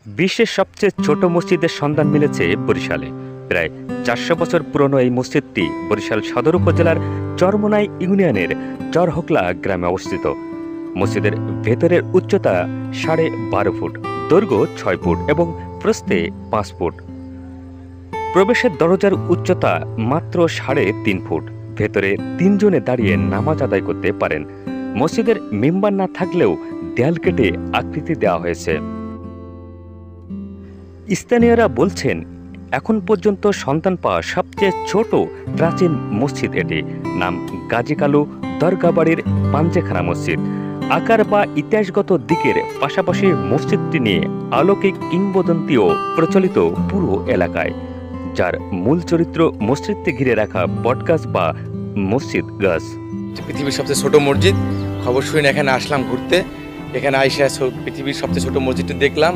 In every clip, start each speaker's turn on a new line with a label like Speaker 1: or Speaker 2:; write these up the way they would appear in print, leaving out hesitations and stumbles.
Speaker 1: বিশ্বের সবচেয়ে ছোট মসজিদের সন্ধান মিলেছে বরিশালে। প্রায় ৪০০ বছর পুরনো এই মসজিদটি বরিশাল সদর উপজেলার চরমোনাই ইউনিয়নের চরহোকলা গ্রামে অবস্থিত। মসজিদের ভেতরের উচ্চতা 12.5 ফুট, দৈর্ঘ্য 6 ফুট এবং প্রস্থে 5 ফুট। প্রবেশের দরজার উচ্চতা মাত্র 3.5 ফুট। ভেতরে 3 জনে দাঁড়িয়ে নামাজ আদায় করতে পারেন। মসজিদের মেম্বার না থাকলেও দেয়াল কেটে আকৃতি দেওয়া হয়েছে। স্থানীয়রা বলছেন, এখন পর্যন্ত সন্ধান পাওয়া সবচেয়ে ছোট প্রাচীন মসজিদ এটি। নাম গাজী কালু দরগাবাড়ির পাঞ্জেখানা মসজিদ। আকার বা ইতিহাসগত দিকের পাশাপাশি মসজিদটি নিয়ে অলৌকিক কিংবদন্তিও প্রচলিত পুরো এলাকায়, যার মূল চরিত্র মসজিদকে ঘিরে রাখা বটগাছ বা মসজিদ গাছ।
Speaker 2: পৃথিবীর সবচেয়ে ছোট মসজিদ, খবর শুনে এখানে আসলাম ঘুরতে। এখানে আইসা পৃথিবীর সবচেয়ে ছোট মসজিদটি দেখলাম।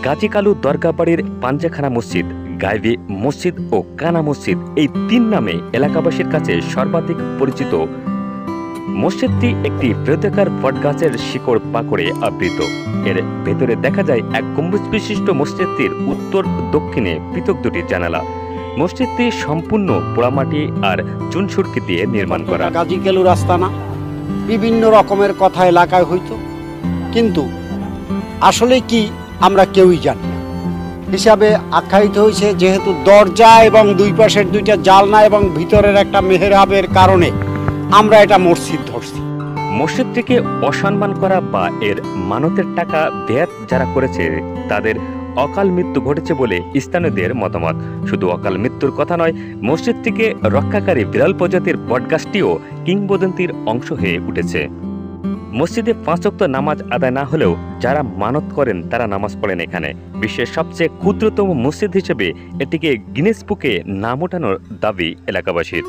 Speaker 1: গাজী কালু দরগাবাড়ির পাঞ্জেখানা মসজিদ, গাইবি মসজিদ ও কানা মসজিদ, এই 3 নামে এলাকাবাসীর কাছে সর্বাধিক পরিচিত। মসজিদটি একটি বৃহদাকার বটগাছের শিকড় পাকড়ে আবৃত। এর ভেতরে দেখা যায় এক গম্বুজ বিশিষ্ট মসজিদটির উত্তর দক্ষিণে পৃথক 2টি জানালা। মসজিদটি সম্পূর্ণ পোড়ামাটি আর চুনসুরকি দিয়ে নির্মাণ করা।
Speaker 3: গাজী কালু রাস্তা না, বিভিন্ন রকমের কথা এলাকায় হইতো, কিন্তু আসলে কি আমরা কেউই জানি না। হিসাবে আখ্যায়িত হয়েছে, যেহেতু দরজা এবং 2 পাশের 2টা জালনা এবং ভিতরের একটা মেহরাবের কারণে আমরা এটা মসজিদ ধরছি।
Speaker 1: মসজিদটিকে অসম্মান করা বা এর মানতের টাকা ব্যয় যারা করেছে তাদের অকাল মৃত্যু ঘটেছে বলে স্থানীয়দের মতামত। শুধু অকাল মৃত্যুর কথা নয়, মসজিদটিকে রক্ষাকারী বিরল প্রজাতির বটগাছটিও কিংবদন্তির অংশ হয়ে উঠেছে। মসজিদে 5 ওয়াক্ত নামাজ আদায় না হলেও যারা মানত করেন তারা নামাজ পড়েন এখানে। বিশ্বের সবচেয়ে ক্ষুদ্রতম মসজিদ হিসেবে এটিকে গিনেস বুকে নাম ওঠানোর দাবি এলাকাবাসীর।